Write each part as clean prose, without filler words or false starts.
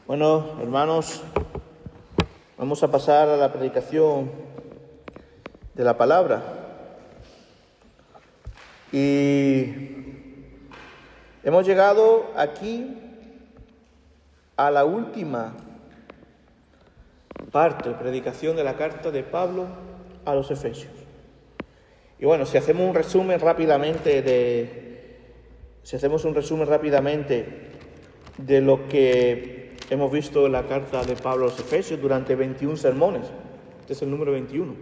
Bueno, hermanos, vamos a pasar a la predicación de la palabra. Y hemos llegado aquí a la última parte, predicación de la carta de Pablo a los Efesios. Y bueno, si hacemos un resumen rápidamente de lo que hemos visto en la carta de Pablo a los Efesios durante 21 sermones. Este es el número 21.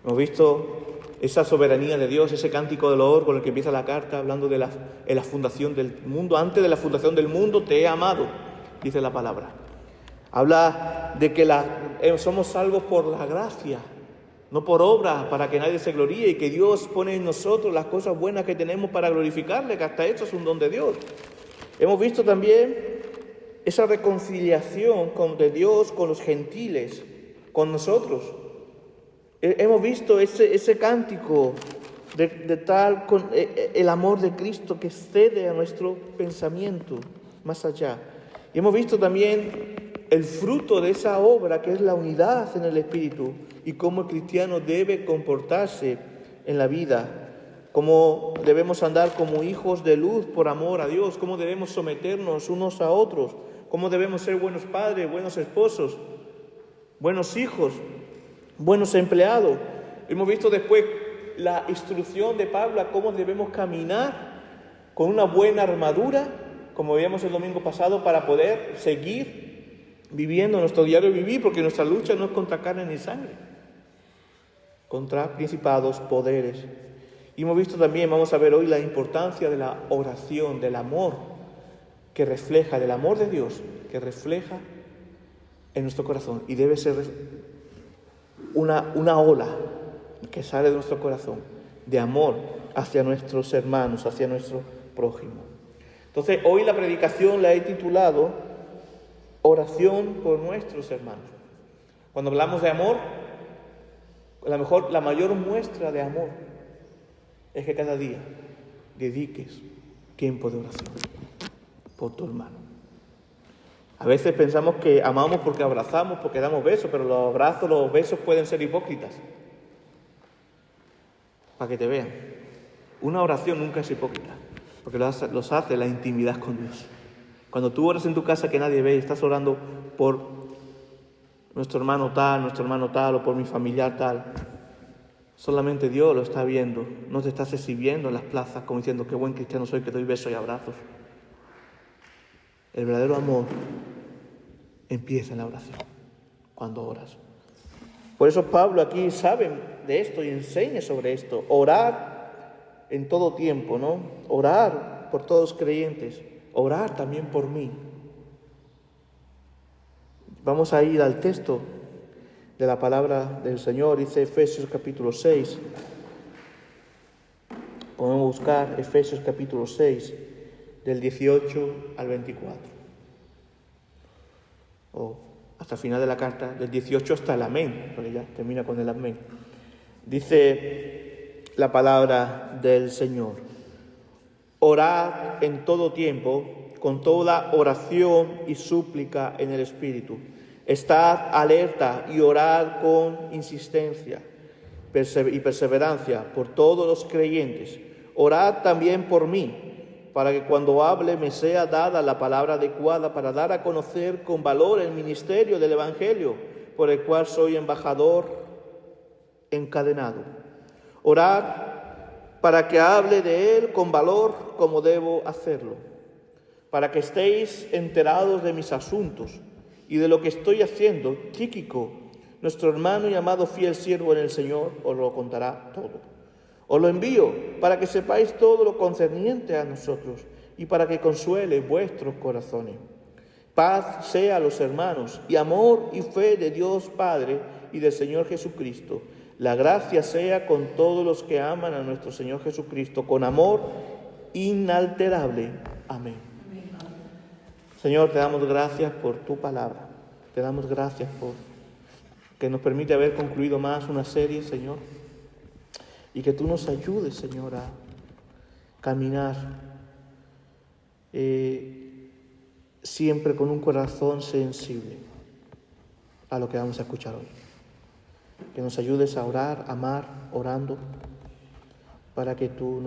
Hemos visto esa soberanía de Dios, ese cántico de loor con el que empieza la carta, hablando de la fundación del mundo. Antes de la fundación del mundo te he amado, dice la palabra. Habla de que somos salvos por la gracia, no por obra, para que nadie se gloríe, y que Dios pone en nosotros las cosas buenas que tenemos para glorificarle, que hasta eso es un don de Dios. Hemos visto también esa reconciliación de Dios con los gentiles, con nosotros. Hemos visto ese cántico con el amor de Cristo que excede a nuestro pensamiento más allá. Y hemos visto también el fruto de esa obra, que es la unidad en el Espíritu, y cómo el cristiano debe comportarse en la vida, cómo debemos andar como hijos de luz por amor a Dios, cómo debemos someternos unos a otros, cómo debemos ser buenos padres, buenos esposos, buenos hijos, buenos empleados. Hemos visto después la instrucción de Pablo a cómo debemos caminar con una buena armadura, como veíamos el domingo pasado, para poder seguir viviendo nuestro diario vivir, porque nuestra lucha no es contra carne ni sangre, contra principados, poderes. Y hemos visto también, vamos a ver hoy, la importancia de la oración, del amor que refleja, del amor de Dios que refleja en nuestro corazón. Y debe ser una ola que sale de nuestro corazón de amor hacia nuestros hermanos, hacia nuestro prójimo. Entonces, hoy la predicación la he titulado Oración por nuestros hermanos. Cuando hablamos de amor, la mayor muestra de amor es que cada día dediques tiempo de oración por tu hermano. A veces pensamos que amamos porque abrazamos, porque damos besos, pero los abrazos, los besos pueden ser hipócritas. Para que te vean. Una oración nunca es hipócrita, porque los hace la intimidad con Dios. Cuando tú oras en tu casa que nadie ve y estás orando por nuestro hermano tal, o por mi familiar tal, solamente Dios lo está viendo. No te estás exhibiendo en las plazas como diciendo qué buen cristiano soy, que doy besos y abrazos. El verdadero amor empieza en la oración, cuando oras. Por eso Pablo aquí sabe de esto y enseña sobre esto. Orar en todo tiempo, ¿no? Orar por todos los creyentes. Orar también por mí. Vamos a ir al texto de la palabra del Señor. Dice Efesios capítulo 6. Podemos buscar Efesios capítulo 6, del 18 al 24. O hasta el final de la carta, del 18 hasta el amén, porque ya termina con el amén. Dice la palabra del Señor: orad en todo tiempo, con toda oración y súplica en el Espíritu. Estad alerta y orad con insistencia y perseverancia por todos los creyentes. Orad también por mí, para que cuando hable me sea dada la palabra adecuada para dar a conocer con valor el ministerio del Evangelio, por el cual soy embajador encadenado. Orad para que hable de él con valor como debo hacerlo, para que estéis enterados de mis asuntos y de lo que estoy haciendo. Tíquico, nuestro hermano y amado fiel siervo en el Señor, os lo contará todo. Os lo envío para que sepáis todo lo concerniente a nosotros y para que consuele vuestros corazones. Paz sea a los hermanos y amor y fe de Dios Padre y del Señor Jesucristo. La gracia sea con todos los que aman a nuestro Señor Jesucristo con amor inalterable. Amén. Señor, te damos gracias por tu palabra. Te damos gracias por que nos permite haber concluido más una serie, Señor. Y que tú nos ayudes, Señor, a caminar siempre con un corazón sensible a lo que vamos a escuchar hoy. Que nos ayudes a orar, a amar, orando, para que tú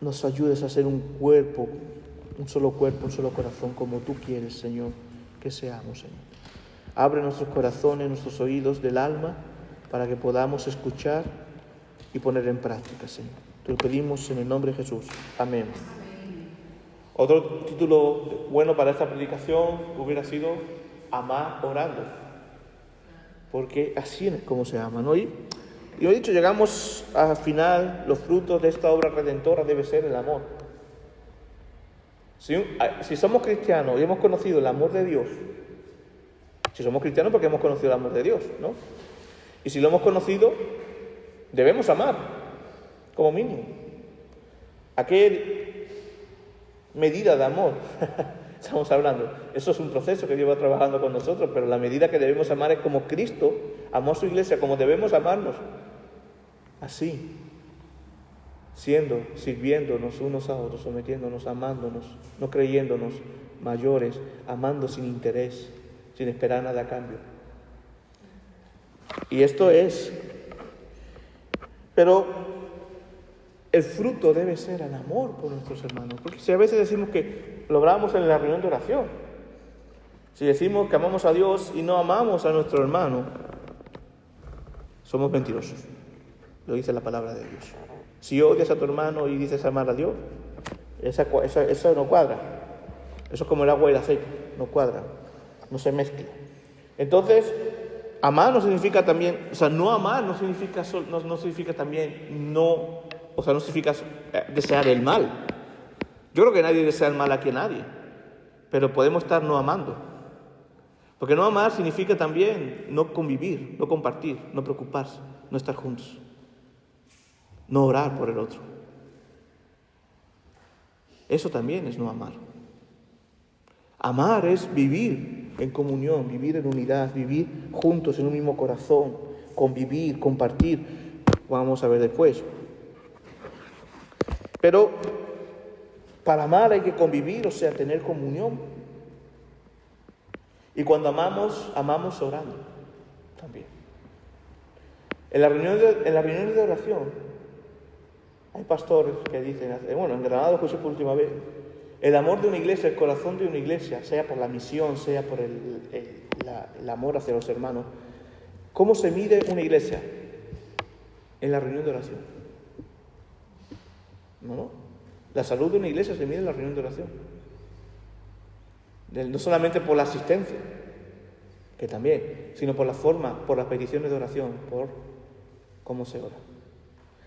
nos ayudes a ser un cuerpo, un solo corazón, como tú quieres, Señor, que seamos, Señor. Abre nuestros corazones, nuestros oídos del alma, para que podamos escuchar y poner en práctica, Señor. Te lo pedimos en el nombre de Jesús. Amén. Otro título bueno para esta predicación hubiera sido Amar orando, porque así es como se ama, ¿no? Y he dicho, llegamos al final, los frutos de esta obra redentora debe ser el amor. Si somos cristianos y hemos conocido el amor de Dios, si somos cristianos porque hemos conocido el amor de Dios, ¿no? Y si lo hemos conocido, debemos amar, como mínimo. ¿A qué medida de amor estamos hablando? Eso es un proceso que Dios va trabajando con nosotros, pero la medida que debemos amar es como Cristo amó a su iglesia, como debemos amarnos. Así, sirviéndonos unos a otros, sometiéndonos, amándonos, no creyéndonos mayores, amando sin interés, sin esperar nada a cambio. Y esto es, pero el fruto debe ser el amor por nuestros hermanos, porque si a veces decimos que lo hablamos en la reunión de oración, si decimos que amamos a Dios y no amamos a nuestro hermano, somos mentirosos. Lo dice la palabra de Dios. Si odias a tu hermano y dices amar a Dios, eso no cuadra. Eso es como el agua y el aceite, no cuadra, no se mezcla. Entonces, amar no significa también, no amar no significa también no significa desear el mal. Yo creo que nadie desea el mal aquí a nadie, pero podemos estar no amando. Porque no amar significa también no convivir, no compartir, no preocuparse, no estar juntos, no orar por el otro. Eso también es no amar. Amar es vivir en comunión, vivir en unidad, vivir juntos en un mismo corazón, convivir, compartir. Vamos a ver después. Pero para amar hay que convivir, o sea, tener comunión. Y cuando amamos orando también. En las reuniones de oración hay pastores que dicen, en Granada lo escuché por última vez, el amor de una iglesia, el corazón de una iglesia, sea por la misión, sea por el amor hacia los hermanos. ¿Cómo se mide una iglesia? En la reunión de oración. ¿No? La salud de una iglesia se mide en la reunión de oración. No solamente por la asistencia, que también, sino por la forma, por las peticiones de oración, por cómo se ora.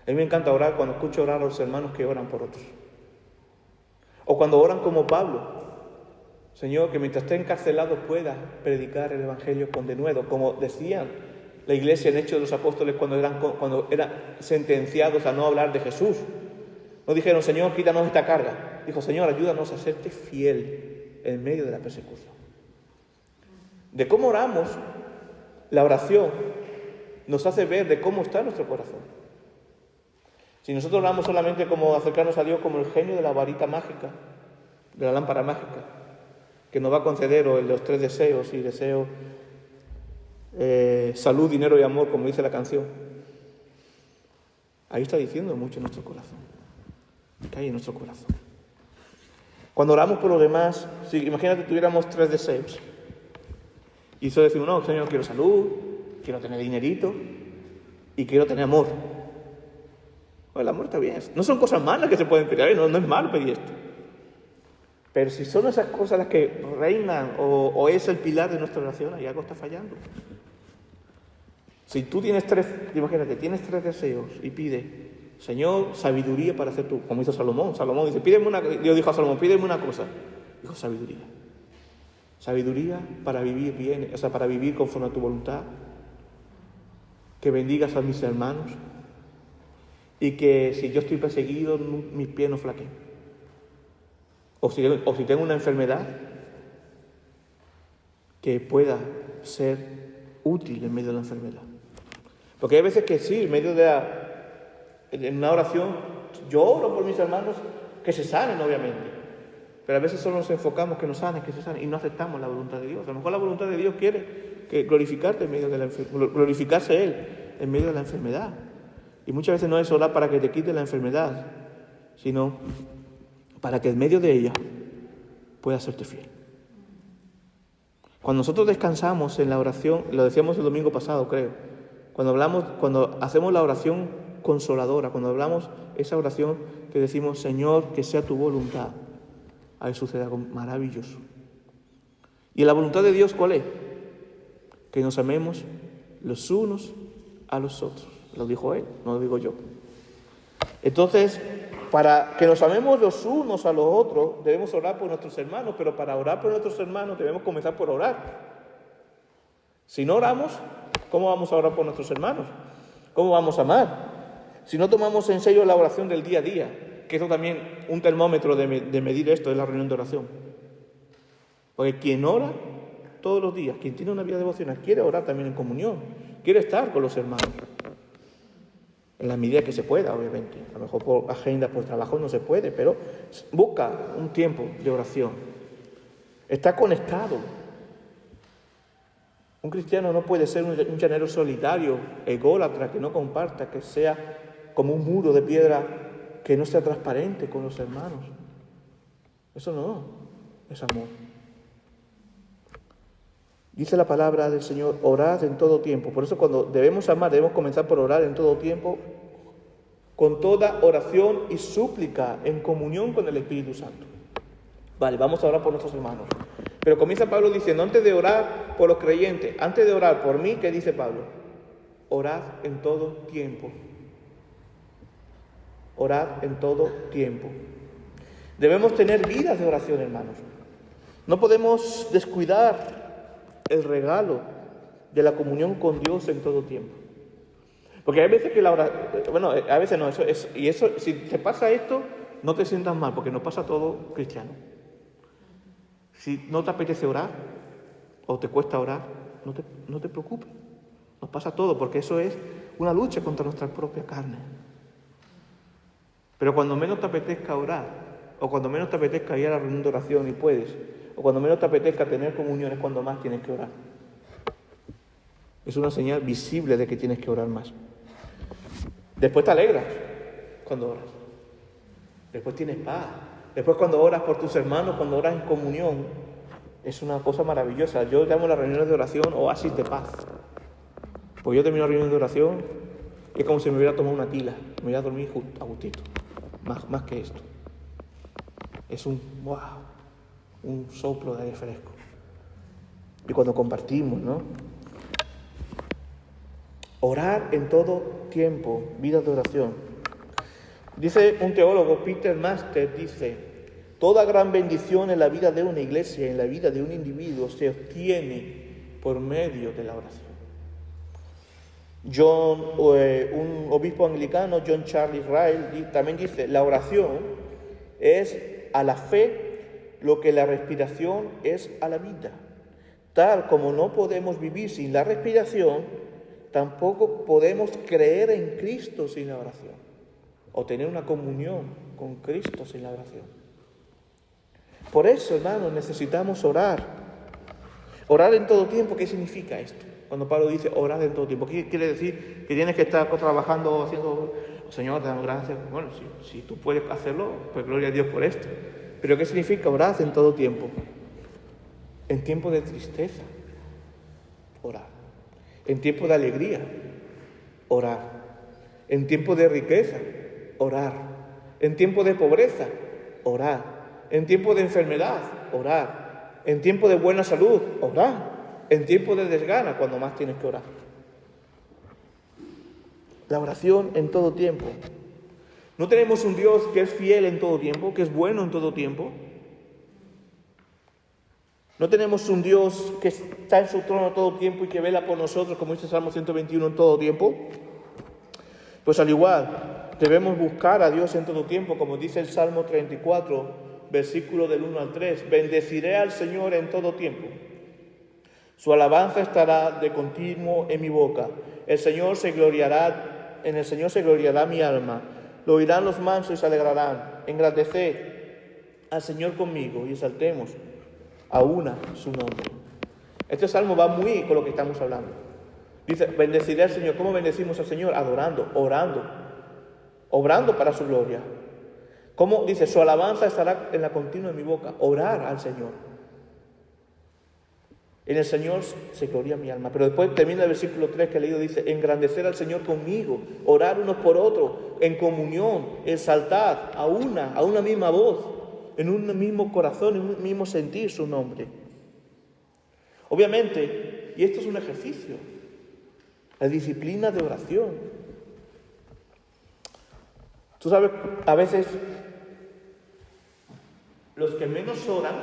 A mí me encanta orar cuando escucho orar a los hermanos que oran por otros. O cuando oran como Pablo. Señor, que mientras esté encarcelado pueda predicar el Evangelio con denuedo, como decían la iglesia en Hechos de los Apóstoles cuando eran sentenciados a no hablar de Jesús. No dijeron, Señor, quítanos esta carga. Dijo, Señor, ayúdanos a serte fiel en medio de la persecución. De cómo oramos, la oración nos hace ver de cómo está nuestro corazón. Si nosotros oramos solamente como acercarnos a Dios como el genio de la varita mágica, de la lámpara mágica, que nos va a conceder los 3 deseos, y deseo salud, dinero y amor, como dice la canción, ahí está diciendo mucho en nuestro corazón, que hay en nuestro corazón. Cuando oramos por los demás, imagínate que tuviéramos 3 deseos, y solo decimos, no, Señor, quiero salud, quiero tener dinerito y quiero tener amor. Bueno, el amor está bien. No son cosas malas que se pueden pedir, no es malo pedir esto. Pero si son esas cosas las que reinan o es el pilar de nuestra oración, ahí algo está fallando. Si tú tienes 3 deseos y pide, Señor, sabiduría para hacer como hizo Salomón. Salomón dice, Dios dijo a Salomón, pídeme una cosa. Dijo, sabiduría. Sabiduría para vivir bien, para vivir conforme a tu voluntad. Que bendigas a mis hermanos. Y que si yo estoy perseguido, mis pies no flaqueen. O si tengo una enfermedad, que pueda ser útil en medio de la enfermedad. Porque hay veces que sí, en medio en una oración, yo oro por mis hermanos que se sanen, obviamente. Pero a veces solo nos enfocamos que nos sane, que se sane, y no aceptamos la voluntad de Dios. A lo mejor la voluntad de Dios quiere que glorificarse Él en medio de la enfermedad. Y muchas veces no es orar para que te quite la enfermedad, sino para que en medio de ella puedas serte fiel. Cuando nosotros descansamos en la oración, lo decíamos el domingo pasado, creo, cuando hacemos la oración consoladora, cuando hablamos esa oración que decimos, Señor, que sea tu voluntad, ahí sucede algo maravilloso. ¿Y la voluntad de Dios cuál es? Que nos amemos los unos a los otros. Lo dijo Él, no lo digo yo. Entonces, para que nos amemos los unos a los otros, debemos orar por nuestros hermanos, pero para orar por nuestros hermanos debemos comenzar por orar. Si no oramos, ¿cómo vamos a orar por nuestros hermanos? ¿Cómo vamos a amar? Si no tomamos en serio la oración del día a día, que eso también, un termómetro de medir esto es la reunión de oración. Porque quien ora todos los días, quien tiene una vida devocional, quiere orar también en comunión, quiere estar con los hermanos. En la medida que se pueda, obviamente. A lo mejor por agenda, por trabajo no se puede, pero busca un tiempo de oración. Está conectado. Un cristiano no puede ser un llanero solitario, ególatra, que no comparta, que sea como un muro de piedra que no sea transparente con los hermanos. Eso no es amor. Dice la palabra del Señor, orad en todo tiempo. Por eso cuando debemos amar, debemos comenzar por orar en todo tiempo, con toda oración y súplica, en comunión con el Espíritu Santo. Vale, vamos a orar por nuestros hermanos. Pero comienza Pablo diciendo, antes de orar por los creyentes, antes de orar por mí, ¿qué dice Pablo? Orad en todo tiempo. Orad en todo tiempo. Debemos tener vidas de oración, hermanos. No podemos descuidar el regalo de la comunión con Dios en todo tiempo. Porque hay veces que a veces no, si te pasa esto, no te sientas mal, porque nos pasa a todo cristiano. Si no te apetece orar, o te cuesta orar, no te preocupes. Nos pasa todo, porque eso es una lucha contra nuestra propia carne. Pero cuando menos te apetezca orar, o cuando menos te apetezca ir a la reunión de oración y puedes, o cuando menos te apetezca tener comunión, es cuando más tienes que orar. Es una señal visible de que tienes que orar más. Después te alegras cuando oras. Después tienes paz. Después cuando oras por tus hermanos, cuando oras en comunión, es una cosa maravillosa. Yo llamo las reuniones de oración oasis de paz. Pues yo termino la reunión de oración y es como si me hubiera tomado una tila. Me hubiera dormido a gustito. Más que esto. Es un soplo de aire fresco. Y cuando compartimos, ¿no? Orar en todo tiempo, vida de oración. Dice un teólogo, Peter Master, dice, toda gran bendición en la vida de una iglesia, en la vida de un individuo, se obtiene por medio de la oración. Un obispo anglicano, John Charles Ryle, también dice, la oración es a la fe lo que la respiración es a la vida. Tal como no podemos vivir sin la respiración, tampoco podemos creer en Cristo sin la oración, o tener una comunión con Cristo sin la oración. Por eso, hermanos, necesitamos orar. Orar en todo tiempo, ¿qué significa esto? Cuando Pablo dice orar en todo tiempo, ¿qué quiere decir? Que tienes que estar trabajando, haciendo, Señor, te damos gracias. Bueno, si tú puedes hacerlo, pues gloria a Dios por esto. Pero ¿qué significa orar en todo tiempo? En tiempo de tristeza, orar. En tiempo de alegría, orar. En tiempo de riqueza, orar. En tiempo de pobreza, orar. En tiempo de enfermedad, orar. En tiempo de buena salud, orar. En tiempo de desgana, cuando más tienes que orar. La oración en todo tiempo. ¿No tenemos un Dios que es fiel en todo tiempo, que es bueno en todo tiempo? ¿No tenemos un Dios que está en su trono todo tiempo y que vela por nosotros, como dice Salmo 121, en todo tiempo? Pues al igual, debemos buscar a Dios en todo tiempo, como dice el Salmo 34, versículo del 1 al 3. Bendeciré al Señor en todo tiempo. Su alabanza estará de continuo en mi boca. En el Señor se gloriará mi alma. Lo oirán los mansos y se alegrarán. Engrandeced al Señor conmigo y exaltemos a una su nombre. Este salmo va muy con lo que estamos hablando. Dice, bendeciré al Señor. ¿Cómo bendecimos al Señor? Adorando, orando, obrando para su gloria. ¿Cómo? Dice, su alabanza estará en la continua de mi boca. Orar al Señor. En el Señor se gloria mi alma. Pero después termina el versículo 3 que he leído, dice, engrandecer al Señor conmigo, orar unos por otros, en comunión, exaltar a una misma voz, en un mismo corazón, en un mismo sentir su nombre. Obviamente, y esto es un ejercicio, la disciplina de oración. Tú sabes, a veces los que menos oran,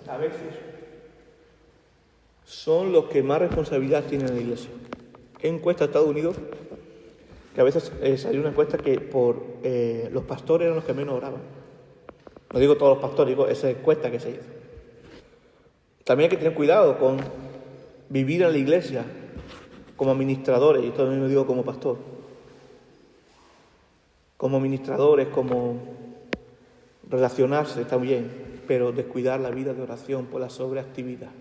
a veces, son los que más responsabilidad tienen en la iglesia. En encuesta de Estados Unidos, que a veces salió una encuesta que los pastores eran los que menos oraban. No digo todos los pastores, digo esa encuesta que se hizo. También hay que tener cuidado con vivir en la iglesia como administradores, y esto también lo digo como pastor. Como administradores, como relacionarse está bien, pero descuidar la vida de oración por la sobreactividad.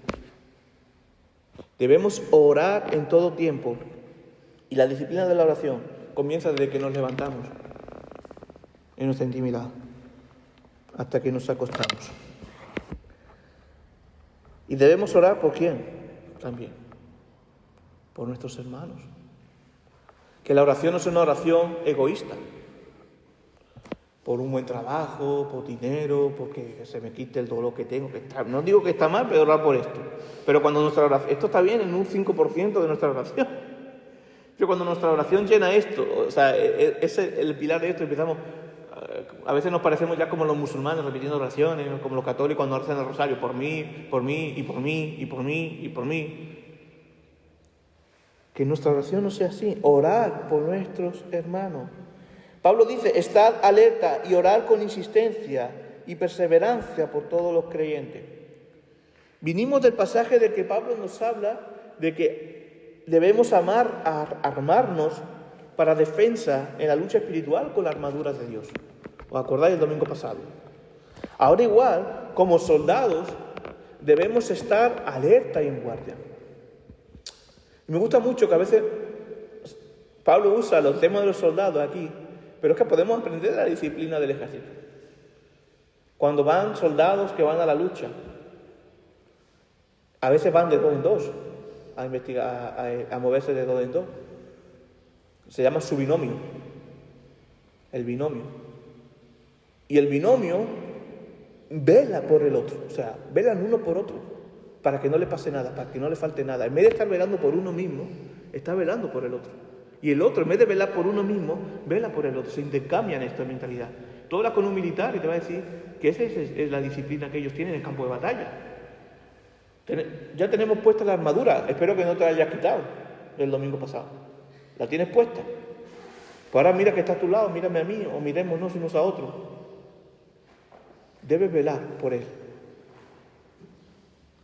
Debemos orar en todo tiempo, y la disciplina de la oración comienza desde que nos levantamos en nuestra intimidad hasta que nos acostamos. Y debemos orar ¿por quién? También por nuestros hermanos. Que la oración no es una oración egoísta. Por un buen trabajo, por dinero, porque se me quite el dolor que tengo. No digo que está mal, pero orar por esto. Pero cuando nuestra oración, esto está bien en un 5% de nuestra oración. Pero cuando nuestra oración llena esto, o sea, es el pilar de esto, empezamos, a veces nos parecemos ya como los musulmanes repitiendo oraciones, como los católicos cuando rezan el rosario, por mí, por mí, y por mí, y por mí, y por mí. Que nuestra oración no sea así, orar por nuestros hermanos. Pablo dice, estad alerta y orar con insistencia y perseverancia por todos los creyentes. Vinimos del pasaje de que Pablo nos habla de que debemos armarnos para defensa en la lucha espiritual con las armaduras de Dios. ¿Os acordáis del domingo pasado? Ahora igual, como soldados, debemos estar alerta y en guardia. Me gusta mucho que a veces Pablo usa los temas de los soldados aquí, pero es que podemos aprender la disciplina del ejército. Cuando van soldados que van a la lucha, a veces van de 2 en 2 a investigar, a moverse de 2 en 2. Se llama su binomio, el binomio. Y el binomio vela por el otro, o sea, velan uno por otro, para que no le pase nada, para que no le falte nada. En vez de estar velando por uno mismo, está velando por el otro. Y el otro, en vez de velar por uno mismo, vela por el otro. Se intercambian esta mentalidad. Tú hablas con un militar y te va a decir que esa es la disciplina que ellos tienen en el campo de batalla. Ya tenemos puesta la armadura. Espero que no te la hayas quitado del domingo pasado. ¿La tienes puesta? Pues ahora mira que está a tu lado, mírame a mí, o mirémonos unos a otros. Debes velar por él.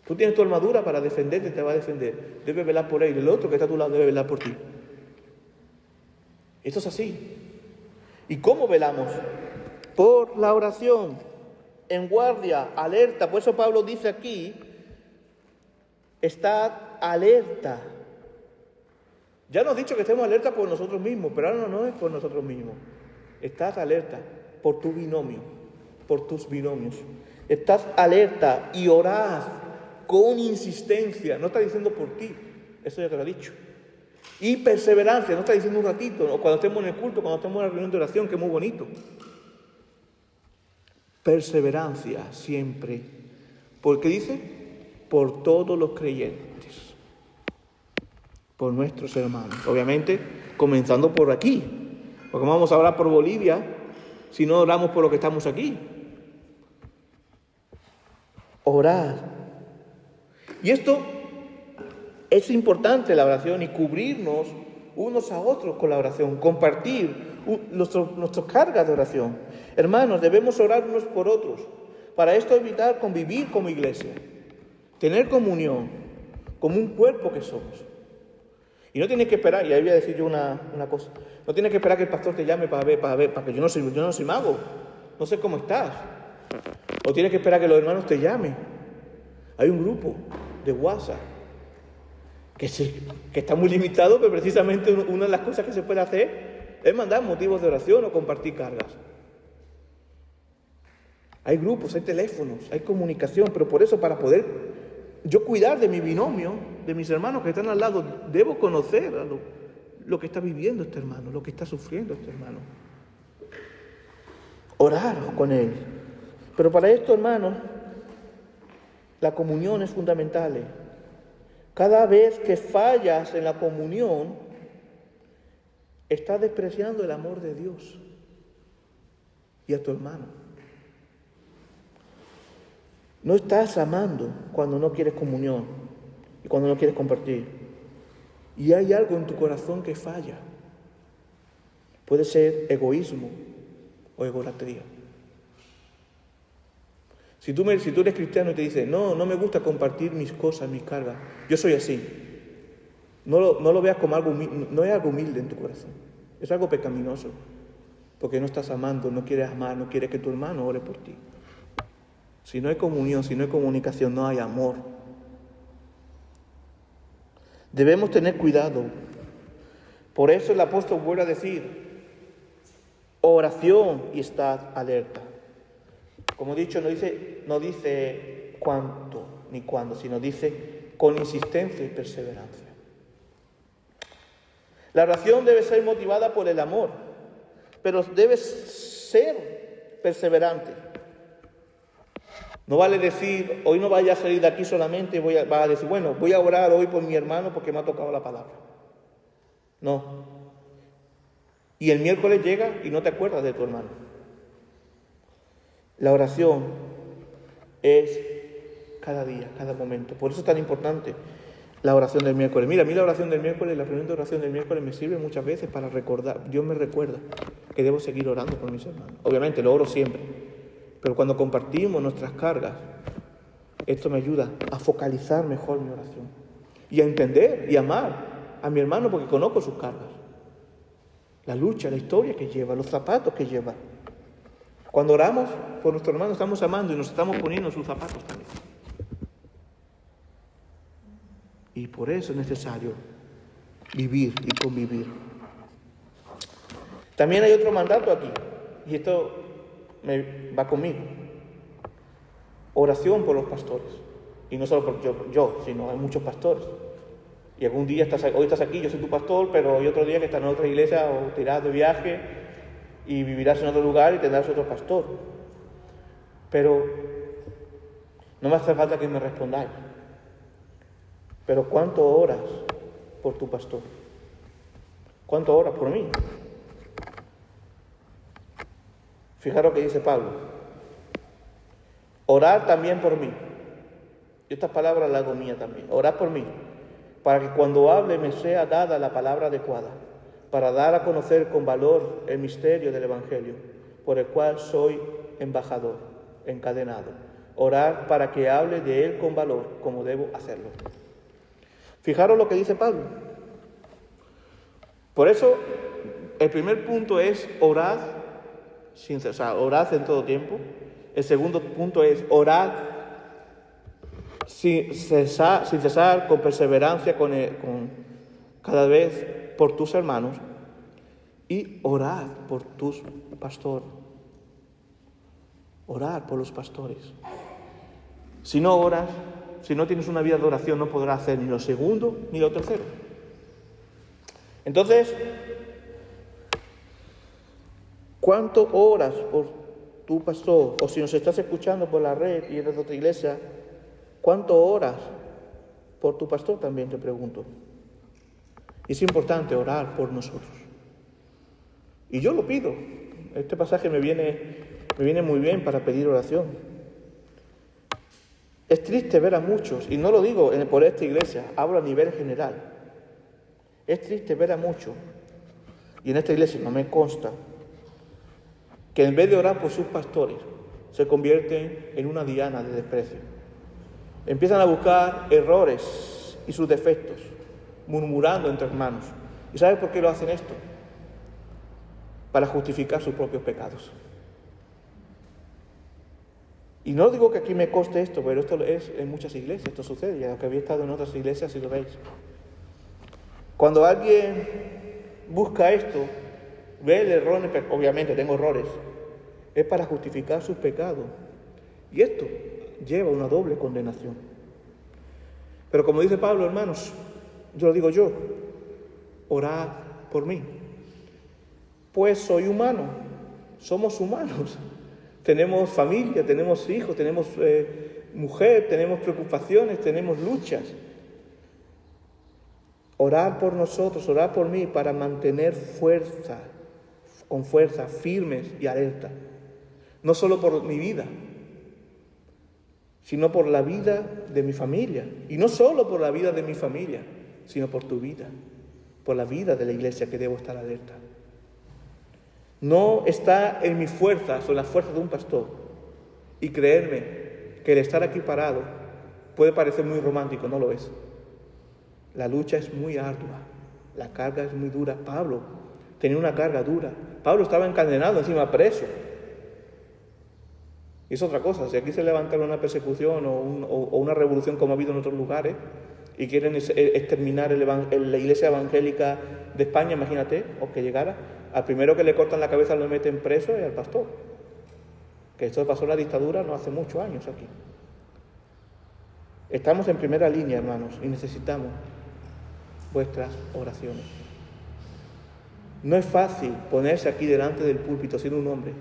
Tú tienes tu armadura para defenderte, te va a defender. Debes velar por él. El otro que está a tu lado debe velar por ti. Esto es así. ¿Y cómo velamos? Por la oración, en guardia, alerta. Por eso Pablo dice aquí, estad alerta. Ya nos ha dicho que estemos alerta por nosotros mismos, pero ahora no es por nosotros mismos. Estad alerta por tu binomio, por tus binomios. Estad alerta y orad con insistencia. No está diciendo por ti, eso ya te lo he dicho. Y perseverancia, no está diciendo un ratito, o cuando estemos en el culto, cuando estemos en la reunión de oración, que es muy bonito. Perseverancia siempre. ¿Por qué dice? Por todos los creyentes. Por nuestros hermanos. Obviamente, comenzando por aquí. Porque vamos a orar por Bolivia si no oramos por los que estamos aquí. Orar. Y esto es importante, la oración, y cubrirnos unos a otros con la oración, compartir nuestras cargas de oración. Hermanos, debemos orar unos por otros. Para esto evitar convivir como iglesia, tener comunión, como un cuerpo que somos. Y no tienes que esperar, y ahí voy a decir yo una cosa, no tienes que esperar que el pastor te llame para que yo no soy mago, no sé cómo estás. O tienes que esperar que los hermanos te llamen. Hay un grupo de WhatsApp que está muy limitado, pero precisamente una de las cosas que se puede hacer es mandar motivos de oración o compartir cargas. Hay grupos, hay teléfonos, hay comunicación, pero por eso, para poder yo cuidar de mi binomio, de mis hermanos que están al lado, debo conocer lo que está viviendo este hermano, lo que está sufriendo este hermano. Orar con él. Pero para esto, hermanos, la comunión es fundamental. Cada vez que fallas en la comunión, estás despreciando el amor de Dios y a tu hermano. No estás amando cuando no quieres comunión y cuando no quieres compartir. Y hay algo en tu corazón que falla. Puede ser egoísmo o egolatría. Si tú eres cristiano y te dices, no me gusta compartir mis cosas, mis cargas, yo soy así. No lo veas como algo humilde, no es algo humilde en tu corazón. Es algo pecaminoso. Porque no estás amando, no quieres amar, no quieres que tu hermano ore por ti. Si no hay comunión, si no hay comunicación, no hay amor. Debemos tener cuidado. Por eso el apóstol vuelve a decir, oración y estad alerta. Como he dicho, no dice cuánto ni cuándo, sino dice con insistencia y perseverancia. La oración debe ser motivada por el amor, pero debe ser perseverante. No vale decir, hoy no vaya a salir de aquí solamente, va a decir, bueno, voy a orar hoy por mi hermano porque me ha tocado la palabra. No. Y el miércoles llega y no te acuerdas de tu hermano. La oración es cada día, cada momento. Por eso es tan importante la oración del miércoles. Mira, a mí la oración del miércoles, la reunión de oración del miércoles me sirve muchas veces para recordar. Dios me recuerda que debo seguir orando por mis hermanos. Obviamente, lo oro siempre. Pero cuando compartimos nuestras cargas, esto me ayuda a focalizar mejor mi oración. Y a entender y amar a mi hermano porque conozco sus cargas. La lucha, la historia que lleva, los zapatos que lleva. Cuando oramos por nuestro hermano estamos amando y nos estamos poniendo sus zapatos también. Y por eso es necesario vivir y convivir. También hay otro mandato aquí, y esto va conmigo. Oración por los pastores. Y no solo por yo, sino hay muchos pastores. Y algún día hoy estás aquí, yo soy tu pastor, pero hay otro día que estás en otra iglesia o te irás de viaje y vivirás en otro lugar y tendrás otro pastor. Pero no me hace falta que me respondáis. Pero ¿cuánto oras por tu pastor? ¿Cuánto oras por mí? Fijaros que dice Pablo. Orar también por mí. Yo estas palabras las hago mía también. Orad por mí, para que cuando hable me sea dada la palabra adecuada, para dar a conocer con valor el misterio del Evangelio, por el cual soy embajador, encadenado. Orar para que hable de él con valor, como debo hacerlo. Fijaros lo que dice Pablo. Por eso, el primer punto es orad sin cesar, orad en todo tiempo. El segundo punto es orad sin cesar, con perseverancia, con cada vez por tus hermanos. Y orad por tus pastores. Orad por los pastores. Si no oras, si no tienes una vida de oración, no podrás hacer ni lo segundo ni lo tercero. Entonces, ¿cuánto oras por tu pastor? O si nos estás escuchando por la red y eres de otra iglesia, ¿cuánto oras por tu pastor? También te pregunto. Y es importante orar por nosotros. Y yo lo pido. Este pasaje me viene muy bien para pedir oración. Es triste ver a muchos, y no lo digo por esta iglesia, hablo a nivel general. Es triste ver a muchos, y en esta iglesia no me consta, que en vez de orar por sus pastores, se convierten en una diana de desprecio. Empiezan a buscar errores y sus defectos murmurando entre hermanos. ¿Y sabe por qué lo hacen esto? Para justificar sus propios pecados. Y no digo que aquí me conste esto, pero esto es en muchas iglesias, esto sucede, ya que había estado en otras iglesias y lo veis. Cuando alguien busca esto, ve el error, obviamente tengo errores, es para justificar sus pecados. Y esto lleva una doble condenación. Pero como dice Pablo, hermanos, yo lo digo yo, orad por mí. Pues soy humano, somos humanos. Tenemos familia, tenemos hijos, tenemos mujer, tenemos preocupaciones, tenemos luchas. Orar por nosotros, orar por mí para mantener con fuerza, firmes y alerta. No solo por mi vida, sino por la vida de mi familia. Y no solo por la vida de mi familia, sino por tu vida, por la vida de la iglesia, que debo estar alerta. No está en mis fuerzas o en las fuerzas de un pastor. Y creerme que el estar aquí parado puede parecer muy romántico, no lo es. La lucha es muy ardua, la carga es muy dura. Pablo tenía una carga dura. Pablo estaba encadenado, encima preso. Y es otra cosa, si aquí se levanta una persecución o una revolución como ha habido en otros lugares y quieren exterminar la iglesia evangélica de España, imagínate, o que llegara, al primero que le cortan la cabeza lo meten preso y al pastor. Que esto pasó en la dictadura no hace muchos años aquí. Estamos en primera línea, hermanos, y necesitamos vuestras oraciones. No es fácil ponerse aquí delante del púlpito siendo un hombre.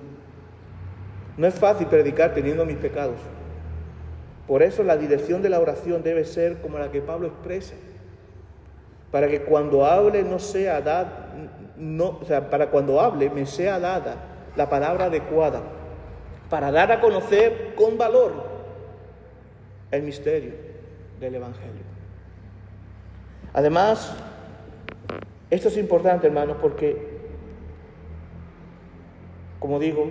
No es fácil predicar teniendo mis pecados. Por eso la dirección de la oración debe ser como la que Pablo expresa. Para que cuando hable para cuando hable me sea dada la palabra adecuada, para dar a conocer con valor el misterio del Evangelio. Además, esto es importante, hermanos, porque, como digo,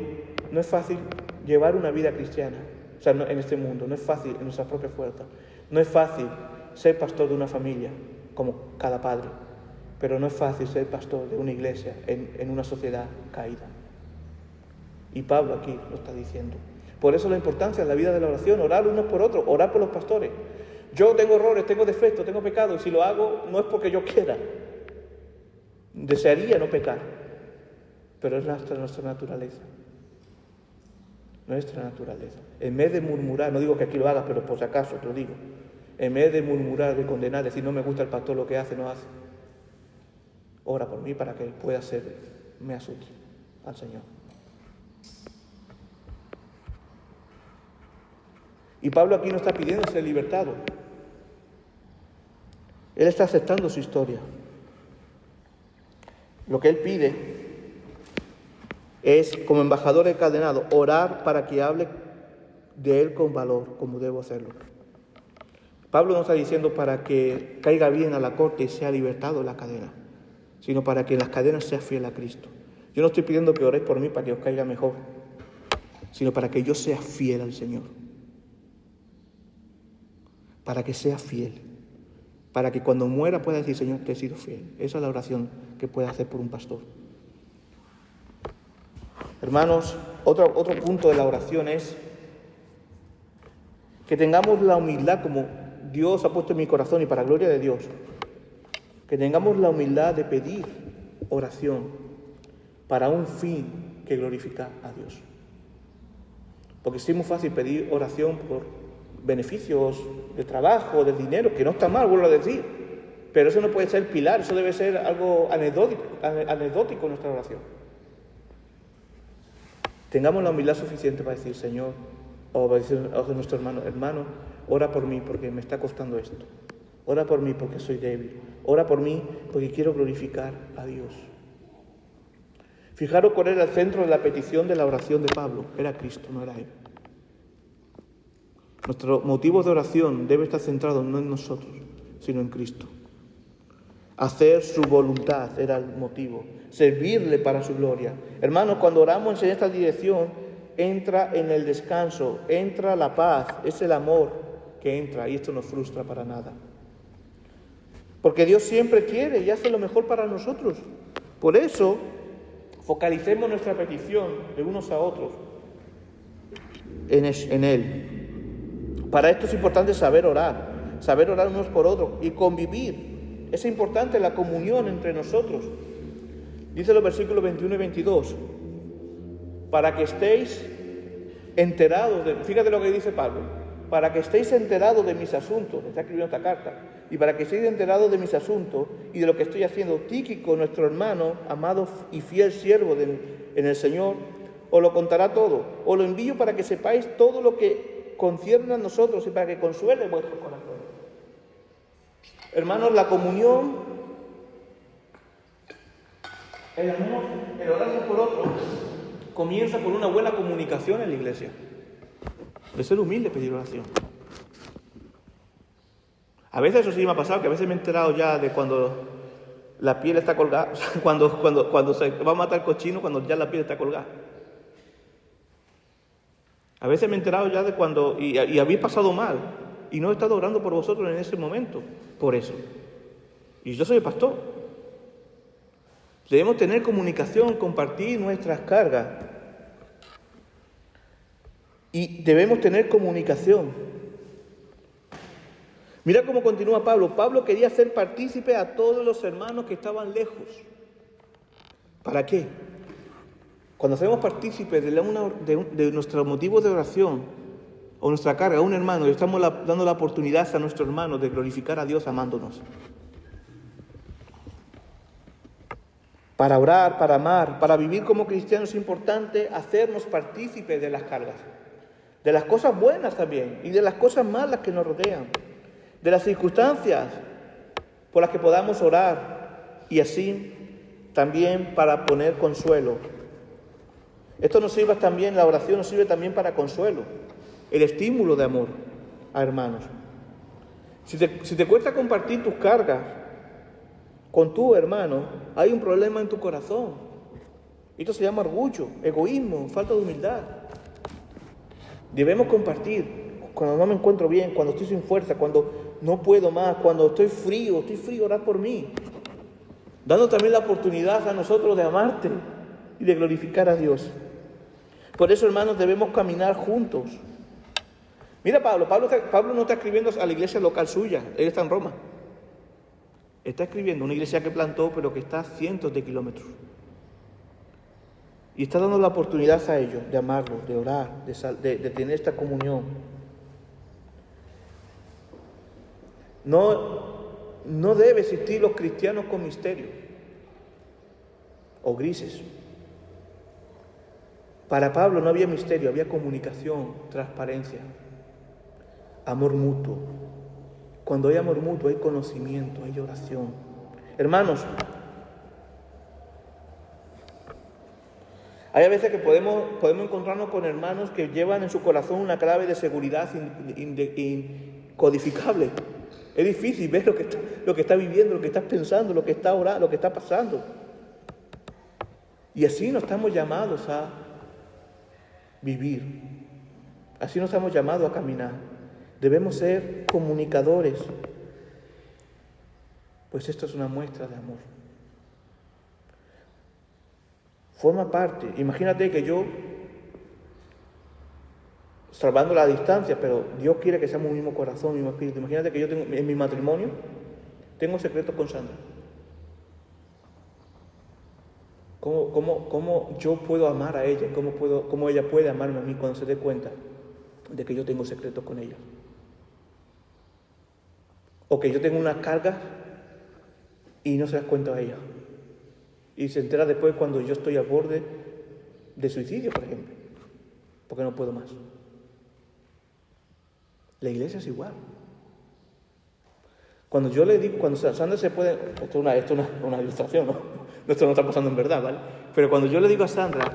no es fácil llevar una vida cristiana, en este mundo, no es fácil en nuestras propias fuerzas, no es fácil ser pastor de una familia, como cada padre, pero no es fácil ser pastor de una iglesia en una sociedad caída. Y Pablo aquí lo está diciendo. Por eso la importancia de la vida de la oración, orar unos por otros, orar por los pastores. Yo tengo errores, tengo defectos, tengo pecados, y si lo hago no es porque yo quiera. Desearía no pecar, pero es nuestra naturaleza. Nuestra naturaleza. En vez de murmurar, no digo que aquí lo hagas, pero por si acaso te lo digo. En vez de murmurar, de condenar, decir no me gusta el pastor, lo que hace, no hace. Ora por mí para que pueda serme útil al Señor. Y Pablo aquí no está pidiendo ser libertado. Él está aceptando su historia. Lo que él pide es, como embajador encadenado, orar para que hable de él con valor, como debo hacerlo. Pablo no está diciendo para que caiga bien a la corte y sea libertado de la cadena, sino para que en las cadenas sea fiel a Cristo. Yo no estoy pidiendo que oréis por mí para que os caiga mejor, sino para que yo sea fiel al Señor. Para que sea fiel. Para que cuando muera pueda decir, Señor, te he sido fiel. Esa es la oración que puede hacer por un pastor. Hermanos, otro punto de la oración es que tengamos la humildad, como Dios ha puesto en mi corazón y para gloria de Dios, que tengamos la humildad de pedir oración para un fin que glorifica a Dios. Porque sí es muy fácil pedir oración por beneficios de trabajo, de dinero, que no está mal, vuelvo a decir, pero eso no puede ser pilar, eso debe ser algo anecdótico en nuestra oración. Tengamos la humildad suficiente para decir, Señor, o para decir a nuestro hermano, ora por mí porque me está costando esto. Ora por mí porque soy débil. Ora por mí porque quiero glorificar a Dios. Fijaros cuál era el centro de la petición de la oración de Pablo. Era Cristo, no era él. Nuestro motivo de oración debe estar centrado no en nosotros, sino en Cristo. Hacer su voluntad era el motivo. Servirle para su gloria. Hermanos, cuando oramos en esta dirección, entra en el descanso, entra la paz, es el amor que entra y esto no frustra para nada. Porque Dios siempre quiere y hace lo mejor para nosotros. Por eso, focalicemos nuestra petición de unos a otros en Él. Para esto es importante saber orar unos por otros y convivir. Es importante la comunión entre nosotros. Dice los versículos 21 y 22, para que estéis enterados, fíjate lo que dice Pablo, para que estéis enterados de mis asuntos, está escribiendo esta carta, y para que estéis enterados de mis asuntos y de lo que estoy haciendo, Tíquico, nuestro hermano, amado y fiel siervo en el Señor, os lo contará todo. Os lo envío para que sepáis todo lo que concierne a nosotros y para que consuele vuestros corazones. Hermanos, la comunión, el amor, el orar uno por otro, comienza por una buena comunicación en la iglesia. De ser humilde, pedir oración. A veces eso sí me ha pasado, que a veces me he enterado ya de cuando la piel está colgada, cuando se va a matar el cochino, cuando ya la piel está colgada. A veces me he enterado ya de cuando, y habéis pasado mal, y no he estado orando por vosotros en ese momento, por eso. Y yo soy el pastor. Debemos tener comunicación, compartir nuestras cargas. Y debemos tener comunicación. Mira cómo continúa Pablo. Pablo quería hacer partícipe a todos los hermanos que estaban lejos. ¿Para qué? Cuando hacemos partícipes de nuestro motivo de oración o nuestra carga a un hermano, le estamos dando la oportunidad a nuestro hermano de glorificar a Dios amándonos. Para orar, para amar, para vivir como cristianos es importante hacernos partícipes de las cargas, de las cosas buenas también y de las cosas malas que nos rodean, de las circunstancias por las que podamos orar y así también para poner consuelo. Esto nos sirve también, la oración nos sirve también para consuelo, el estímulo de amor a hermanos. Si te cuesta compartir tus cargas con tu hermano, hay un problema en tu corazón. Esto se llama orgullo, egoísmo, falta de humildad. Debemos compartir cuando no me encuentro bien, cuando estoy sin fuerza, cuando no puedo más, cuando estoy frío, orar por mí. Dando también la oportunidad a nosotros de amarte y de glorificar a Dios. Por eso, hermanos, debemos caminar juntos. Mira Pablo no está escribiendo a la iglesia local suya, él está en Roma. Está escribiendo una iglesia que plantó, pero que está a cientos de kilómetros. Y está dando la oportunidad a ellos de amarlos, de orar, de tener esta comunión. No debe existir los cristianos con misterio o grises. Para Pablo no había misterio, había comunicación, transparencia, amor mutuo. Cuando hay amor mutuo hay conocimiento, hay oración. Hermanos, hay a veces que podemos encontrarnos con hermanos que llevan en su corazón una clave de seguridad incodificable. Es difícil ver lo que está viviendo, lo que estás pensando, lo que está orando, lo que está pasando. Y así no estamos llamados a vivir. Así no estamos llamados a caminar. Debemos ser comunicadores. Pues esto es una muestra de amor. Forma parte. Imagínate que yo, salvando la distancia, pero Dios quiere que seamos un mismo corazón, un mismo espíritu. Imagínate que yo en mi matrimonio tengo secretos con Sandra. ¿Cómo yo puedo amar a ella? ¿Cómo ella puede amarme a mí cuando se dé cuenta de que yo tengo secretos con ella? O que yo tengo una carga y no se das cuenta a ella. Y se entera después cuando yo estoy al borde de suicidio, por ejemplo. Porque no puedo más. La iglesia es igual. Cuando yo le digo, cuando Sandra se puede... Esto es una ilustración, ¿no? Esto no está pasando en verdad, ¿vale? Pero cuando yo le digo a Sandra,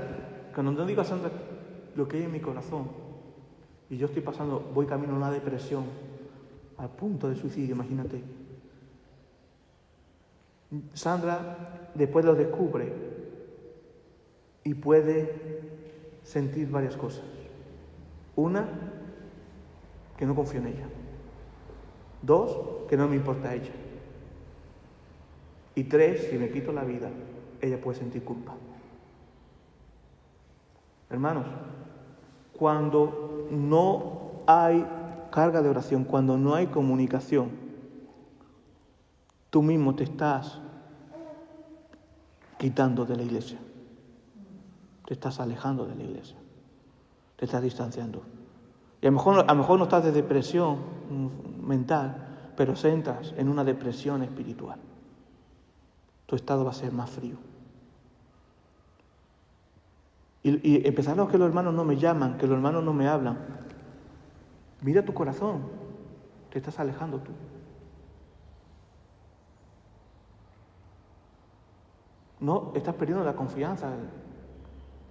lo que hay en mi corazón, y yo voy camino a una depresión, al punto de suicidio, imagínate. Sandra después lo descubre y puede sentir varias cosas. Una, que no confío en ella. Dos, que no me importa ella. Y 3, si me quito la vida, ella puede sentir culpa. Hermanos, cuando no hay carga de oración, cuando no hay comunicación, tú mismo te estás quitando de la iglesia. Te estás alejando de la iglesia. Te estás distanciando. Y a lo mejor no estás de depresión mental, pero se entras en una depresión espiritual. Tu estado va a ser más frío. Y empezando a que los hermanos no me llaman, que los hermanos no me hablan. Mira tu corazón. Te estás alejando tú. No, estás perdiendo la confianza,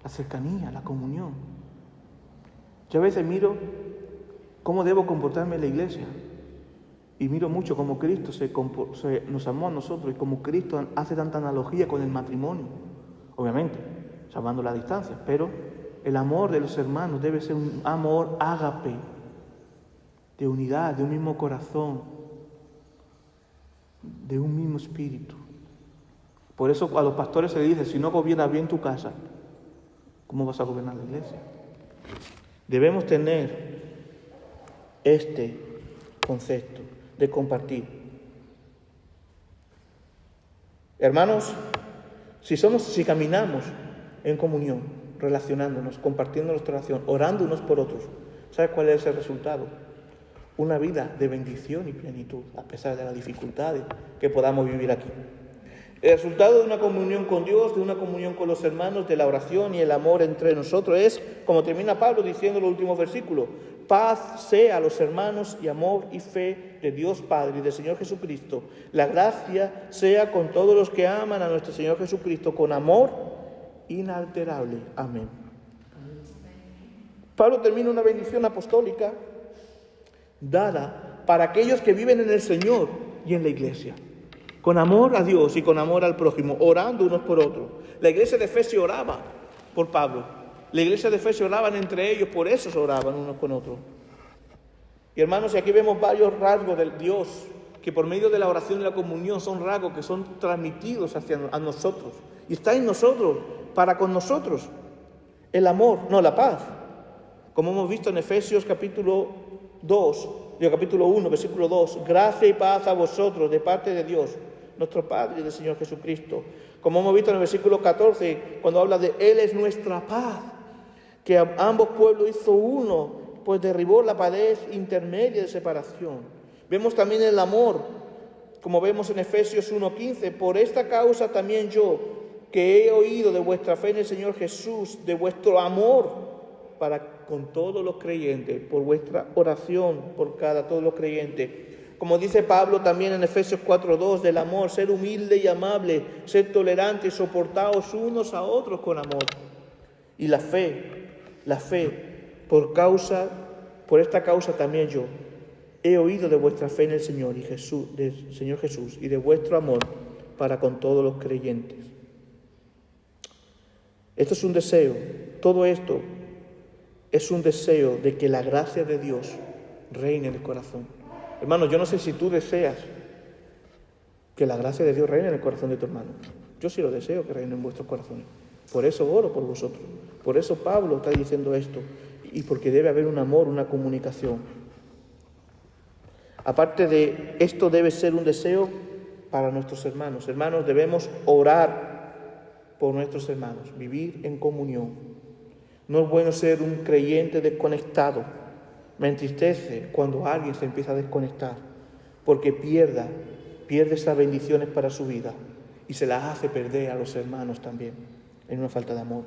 la cercanía, la comunión. Yo a veces miro cómo debo comportarme en la iglesia. Y miro mucho cómo Cristo nos amó a nosotros y cómo Cristo hace tanta analogía con el matrimonio. Obviamente, salvando la distancia, pero el amor de los hermanos debe ser un amor ágape, de unidad, de un mismo corazón, de un mismo espíritu. Por eso a los pastores se les dice, si no gobiernas bien tu casa, ¿cómo vas a gobernar la iglesia? Debemos tener este concepto de compartir. Hermanos, si caminamos en comunión, relacionándonos, compartiendo nuestra oración, orando unos por otros, ¿sabes cuál es el resultado? Una vida de bendición y plenitud, a pesar de las dificultades que podamos vivir aquí. El resultado de una comunión con Dios, de una comunión con los hermanos, de la oración y el amor entre nosotros es, como termina Pablo diciendo en los últimos versículos, paz sea a los hermanos y amor y fe de Dios Padre y del Señor Jesucristo. La gracia sea con todos los que aman a nuestro Señor Jesucristo con amor inalterable. Amén. Pablo termina una bendición apostólica dada para aquellos que viven en el Señor y en la iglesia. Con amor a Dios y con amor al prójimo, orando unos por otros. La iglesia de Efesios oraba por Pablo. La iglesia de Efesios oraban entre ellos, por eso se oraban unos con otros. Y hermanos, y aquí vemos varios rasgos del Dios, que por medio de la oración y la comunión son rasgos que son transmitidos a nosotros. Y está en nosotros, para con nosotros. El amor, no la paz. Como hemos visto en Efesios capítulo 1, versículo 2. Gracia y paz a vosotros de parte de Dios, nuestro Padre y del Señor Jesucristo. Como hemos visto en el versículo 14, cuando habla de Él es nuestra paz, que a ambos pueblos hizo uno, pues derribó la pared intermedia de separación. Vemos también el amor, como vemos en Efesios 1:15. Por esta causa también yo, que he oído de vuestra fe en el Señor Jesús, de vuestro amor para con todos los creyentes, por vuestra oración por todos los creyentes. Como dice Pablo también en Efesios 4:2, del amor, ser humilde y amable, ser tolerante y soportaos unos a otros con amor. Y la fe, por esta causa también yo he oído de vuestra fe en el Señor y Jesús, del Señor Jesús, y de vuestro amor para con todos los creyentes. Esto es un deseo, todo esto es un deseo de que la gracia de Dios reine en el corazón. Hermano, yo no sé si tú deseas que la gracia de Dios reine en el corazón de tu hermano. Yo sí lo deseo que reine en vuestros corazones. Por eso oro por vosotros. Por eso Pablo está diciendo esto. Y porque debe haber un amor, una comunicación. Aparte de esto, debe ser un deseo para nuestros hermanos. Hermanos, debemos orar por nuestros hermanos, vivir en comunión. No es bueno ser un creyente desconectado. Me entristece cuando alguien se empieza a desconectar, porque pierde esas bendiciones para su vida y se las hace perder a los hermanos también, en una falta de amor.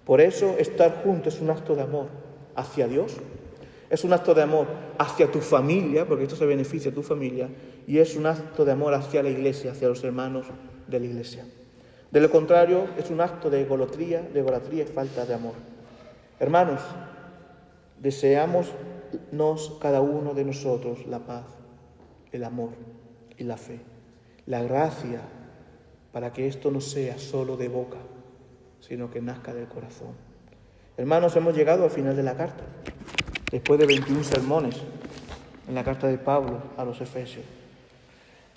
Por eso estar juntos es un acto de amor hacia Dios, es un acto de amor hacia tu familia, porque esto se beneficia a tu familia, y es un acto de amor hacia la iglesia, hacia los hermanos de la iglesia. De lo contrario, es un acto de egolatría y falta de amor. Hermanos, deseamos cada uno de nosotros la paz, el amor y la fe, la gracia para que esto no sea solo de boca, sino que nazca del corazón. Hermanos, hemos llegado al final de la carta, después de 21 sermones en la carta de Pablo a los Efesios.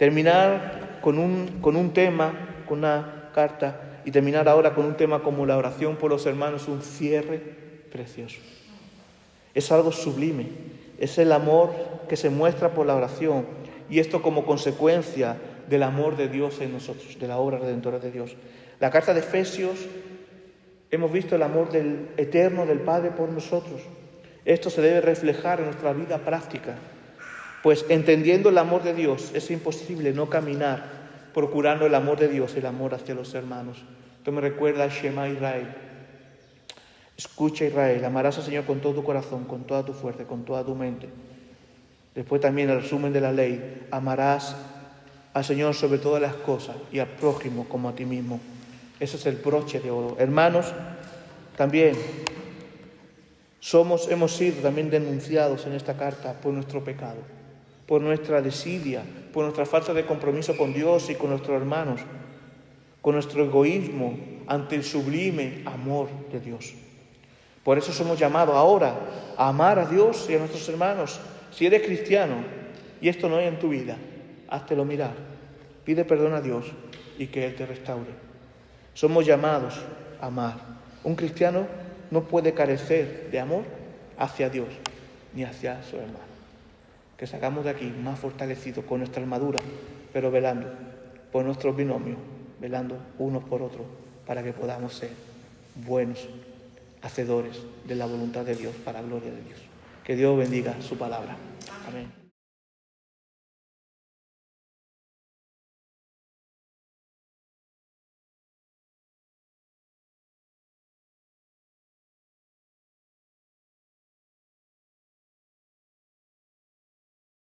Terminar con un tema, con una carta, y terminar ahora con un tema como la oración por los hermanos, un cierre precioso. Es algo sublime, es el amor que se muestra por la oración, y esto como consecuencia del amor de Dios en nosotros, de la obra redentora de Dios. La carta de Efesios, hemos visto el amor eterno del Padre por nosotros. Esto se debe reflejar en nuestra vida práctica, pues entendiendo el amor de Dios es imposible no caminar procurando el amor de Dios, el amor hacia los hermanos. Esto me recuerda a Shema Israel. Escucha, Israel, amarás al Señor con todo tu corazón, con toda tu fuerza, con toda tu mente. Después también el resumen de la ley, amarás al Señor sobre todas las cosas y al prójimo como a ti mismo. Ese es el broche de oro. Hermanos, también hemos sido también denunciados en esta carta por nuestro pecado, por nuestra desidia, por nuestra falta de compromiso con Dios y con nuestros hermanos, con nuestro egoísmo ante el sublime amor de Dios. Por eso somos llamados ahora a amar a Dios y a nuestros hermanos. Si eres cristiano y esto no hay en tu vida, háztelo mirar. Pide perdón a Dios y que Él te restaure. Somos llamados a amar. Un cristiano no puede carecer de amor hacia Dios ni hacia su hermano. Que salgamos de aquí más fortalecidos con nuestra armadura, pero velando por nuestros binomios, velando unos por otros, para que podamos ser buenos hacedores de la voluntad de Dios, para la gloria de Dios. Que Dios bendiga su palabra. Amén.